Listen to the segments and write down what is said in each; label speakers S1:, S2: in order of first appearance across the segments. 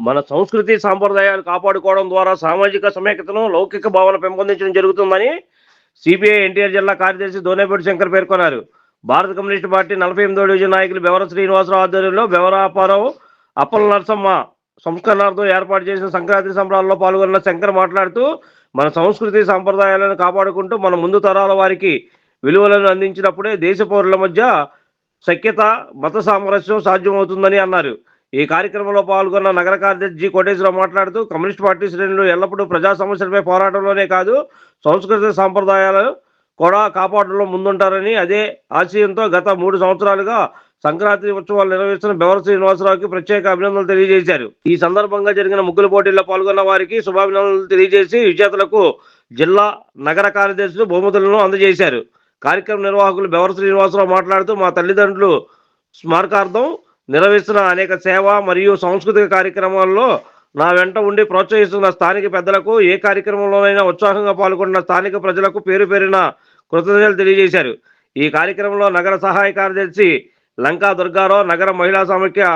S1: మన సంస్కృతి సాంప్రదాయాలు కాపాడుకోవడం ద్వారా సామాజిక సమైక్యతను, లౌకిక భావన పెంపొందించడం జరుగుతుందని సిపిఐ ఎన్టీఆర్ జిల్లా కార్యదర్శి దోనేపూడి శంకర్ పేర్కొన్నారు. భారత కమ్యూనిస్టు పార్టీ 48వ డివిజన్ నాయకులు బెవర శ్రీనివాసరావు ఆధ్వర్యంలో బెవరాపారావు అప్పల నరసమ్మ సంస్కరణార్థం ఏర్పాటు చేసిన సంక్రాంతి సంబరాల్లో పాల్గొన్న శంకర్ మాట్లాడుతూ, మన సంస్కృతి సాంప్రదాయాలను కాపాడుకుంటూ మన ముందు తరాల వారికి విలువలను అందించినప్పుడే దేశ పౌరుల మధ్య సఖ్యత, మత సామరస్యం సాధ్యమవుతుందని అన్నారు. ఈ కార్యక్రమంలో పాల్గొన్న నగర కార్యదర్శి జి కోటేశ్వరరావు మాట్లాడుతూ, కమ్యూనిస్ట్ పార్టీ శ్రేణులు ఎల్లప్పుడూ ప్రజా సమస్యలపై పోరాటంలోనే కాదు, సంస్కృతి సాంప్రదాయాలు కూడా కాపాడడంలో ముందుంటారని, అదే ఆశయంతో గత 3 సంవత్సరాలుగా సంక్రాంతి ఉత్సవాలు నిర్వహిస్తున్న బెవర శ్రీనివాసరావుకి ప్రత్యేక అభినందనలు తెలియజేశారు. ఈ సందర్భంగా జరిగిన ముగ్గుల పోటీల్లో పాల్గొన్న వారికి శుభాభినందనలు తెలియజేసి విజేతలకు జిల్లా, నగర కార్యదర్శులు బహుమతులను అందజేశారు. కార్యక్రమ నిర్వాహకులు బెవర శ్రీనివాసరావు మాట్లాడుతూ, మా తల్లిదండ్రులు స్మారకార్థం నిర్వహిస్తున్న అనేక సేవ మరియు సాంస్కృతిక కార్యక్రమాల్లో నా వెంట ఉండి ప్రోత్సహిస్తున్న స్థానిక పెద్దలకు, ఏ కార్యక్రమంలోనైనా ఉత్సాహంగా పాల్గొన్న స్థానిక ప్రజలకు పేరు పేరున కృతజ్ఞతలు తెలియజేశారు. ఈ కార్యక్రమంలో నగర సహాయ కార్యదర్శి లంకా దుర్గారావు, నగర మహిళా సమైక్య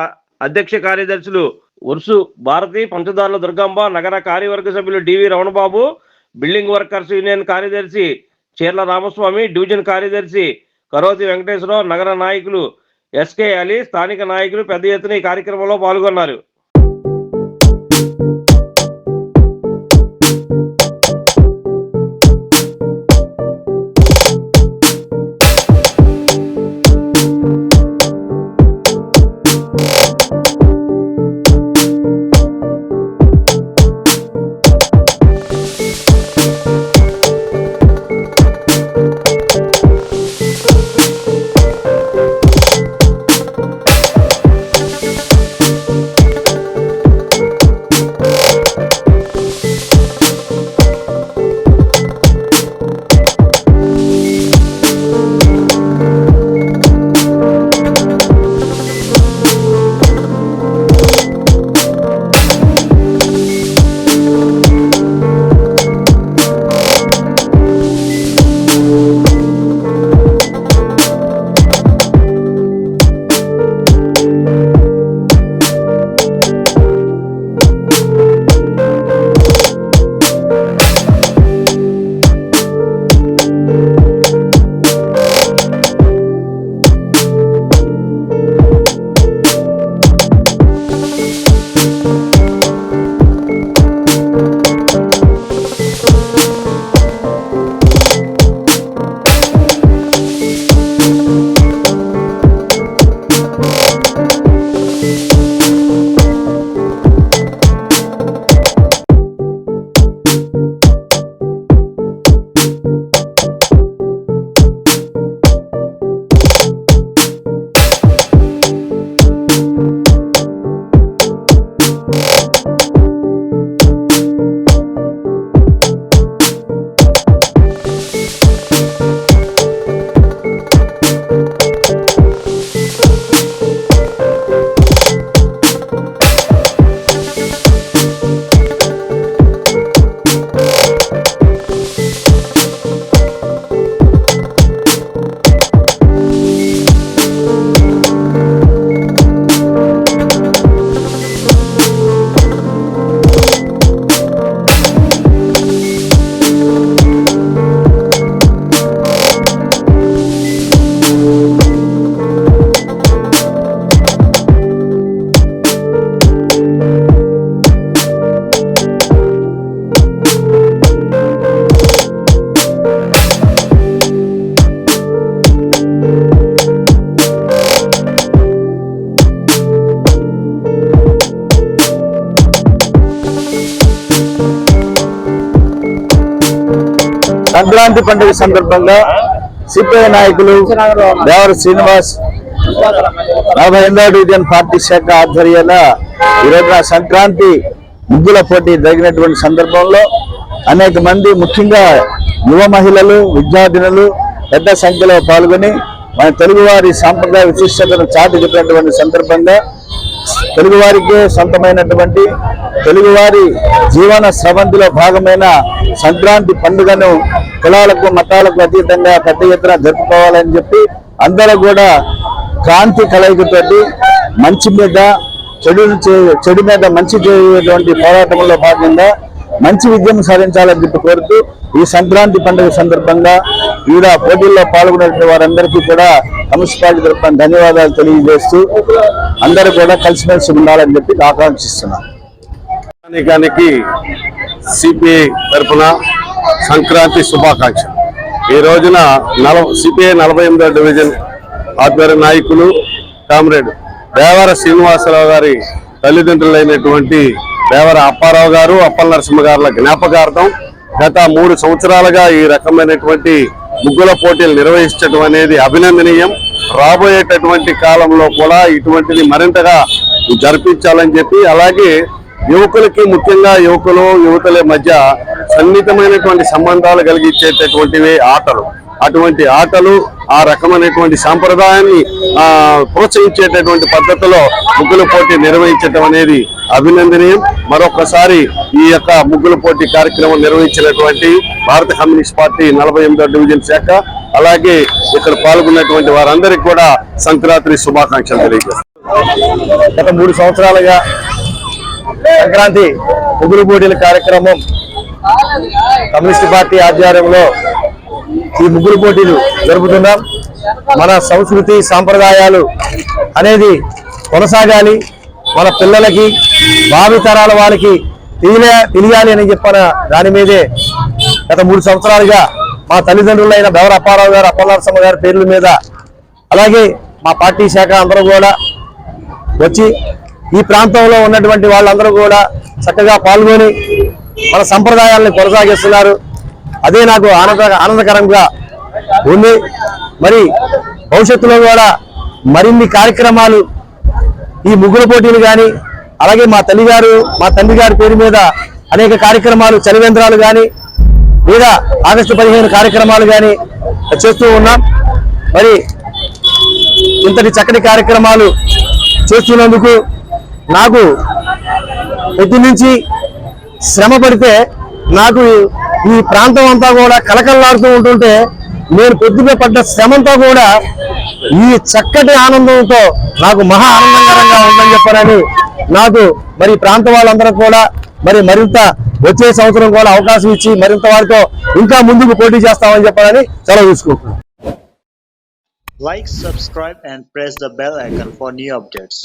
S1: అధ్యక్ష కార్యదర్శులు ఉర్సు భారతి, పంచదారుల దుర్గాంబ, నగర కార్యవర్గ సభ్యులు డివి రమణబాబు, బిల్డింగ్ వర్కర్స్ యూనియన్ కార్యదర్శి చీర్ల రామస్వామి, డివిజన్ కార్యదర్శి కరోతి వెంకటేశ్వరరావు, నగర నాయకులు ఎస్కే అలీ, స్థానిక నాయకులు పెద్ద ఎత్తున ఈ కార్యక్రమంలో పాల్గొన్నారు.
S2: సంక్రాంతి పండుగ సందర్భంగా సిపిఐ నాయకులు బెవర శ్రీనివాస్ 48వ డివిజన్ పార్టీ శాఖ ఆధ్వర్యాన ఈరోజు సంక్రాంతి ముగ్గుల పోటీ జరిగినటువంటి సందర్భంలో అనేక మంది, ముఖ్యంగా యువ మహిళలు, విద్యార్థినులు పెద్ద సంఖ్యలో పాల్గొని మన తెలుగువారి సాంప్రదాయ విశిష్టతను చాటి చెప్పినటువంటి సందర్భంగా తెలుగువారికే సొంతమైనటువంటి తెలుగువారి జీవన స్రవంతిలో భాగమైన సంక్రాంతి పండుగను కులాలకు మతాలకు అతీతంగా పెద్ద ఎత్తున జరుపుకోవాలని చెప్పి అందరూ కూడా క్రాంతి కలయికతోటి మంచి మీద చెడు మీద మంచి చేయటువంటి పోరాటంలో భాగంగా మంచి విజయం సాధించాలని చెప్పి కోరుతూ ఈ సంక్రాంతి పండుగ సందర్భంగా ఈడ పోటీల్లో పాల్గొనే వారందరికీ కూడా కమ్యూనిస్ట్ పార్టీ తరఫున ధన్యవాదాలు తెలియజేస్తూ అందరూ కూడా కలిసిమెలిసి ఉండాలని చెప్పి ఆకాంక్షిస్తున్నాం.
S3: సిపిఐ తరఫున సంక్రాంతి శుభాకాంక్ష. ఈ రోజున సిపిఐ 48వ డివిజన్ ఆధ్వర్య నాయకులు కామ్రేడ్ దేవర శ్రీనివాసరావు గారి తల్లిదండ్రులైనటువంటి దేవర అప్పారావు గారు, అప్పల నరసింహ గారుల జ్ఞాపకార్థం గత 3 సంవత్సరాలుగా ఈ రకమైనటువంటి ముగ్గుల పోటీలు నిర్వహించడం అనేది అభినందనీయం. రాబోయేటటువంటి కాలంలో కూడా ఇటువంటిది మరింతగా జరిపించాలని చెప్పి, అలాగే యువకులకి, ముఖ్యంగా యువతుల మధ్య సన్నిహితమైనటువంటి సంబంధాలు కలిగించేటటువంటివి ఆటలు. అటువంటి ఆటలు, ఆ రకమైనటువంటి సాంప్రదాయాన్ని ప్రోత్సహించేటటువంటి పద్ధతిలో ముగ్గుల పోటీ నిర్వహించడం అనేది అభినందనీయం. మరొకసారి ఈ యొక్క ముగ్గుల పోటీ కార్యక్రమం నిర్వహించినటువంటి భారత కమ్యూనిస్ట్ పార్టీ 48వ డివిజన్ శాఖ, అలాగే ఇక్కడ పాల్గొన్నటువంటి వారందరికీ కూడా సంక్రాంతి శుభాకాంక్షలు తెలియజేస్తారు.
S2: గత 3 సంవత్సరాలుగా సంక్రాంతి ముగ్గుల పోటీల కార్యక్రమం కమ్యూనిస్ట్ పార్టీ ఆధ్వర్యంలో ఈ ముగ్గుల పోటీలు జరుపుతున్నాం. మన సంస్కృతి సాంప్రదాయాలు అనేది కొనసాగాలి, మన పిల్లలకి భావితరాల వాళ్ళకి తెలియాలి అని చెప్పిన దాని మీదే గత 3 సంవత్సరాలుగా మా తల్లిదండ్రులైన దేవర అప్పారావు గారు, అప్పల నరసింహ గారి పేర్ల మీద, అలాగే మా పార్టీ శాఖ అందరూ కూడా వచ్చి ఈ ప్రాంతంలో ఉన్నటువంటి వాళ్ళందరూ కూడా చక్కగా పాల్గొని మన సంప్రదాయాలను కొనసాగిస్తున్నారు. అదే నాకు ఆనందకరంగా ఉంది. మరి భవిష్యత్తులో కూడా మరిన్ని కార్యక్రమాలు, ఈ ముగ్గుల పోటీలు కానీ, అలాగే మా తండ్రి గారి పేరు మీద అనేక కార్యక్రమాలు, చలివేంద్రాలు కానీ, లేదా ఆగస్టు 15 కార్యక్రమాలు కానీ చేస్తూ ఉన్నాం. మరి ఇంతటి చక్కటి కార్యక్రమాలు చేస్తున్నందుకు నాకు పొద్దు నుంచి శ్రమ పడితే నాకు ఈ ప్రాంతం అంతా కూడా కలకల్లాడుతూ ఉంటుంటే, నేను పొద్దున పడ్డ శ్రమంతో కూడా ఈ చక్కటి ఆనందంతో నాకు మహా ఆనందకరంగా ఉందని చెప్పారని నాకు మరి ప్రాంత వాళ్ళందరూ కూడా మరింత వచ్చే సంవత్సరం కూడా అవకాశం ఇచ్చి మరింత వారితో ఇంకా ముందుకు పోటీ చేస్తామని చెప్పారని సెలవు తీసుకుంటున్నాను.
S4: Like, subscribe and press the bell icon for new updates.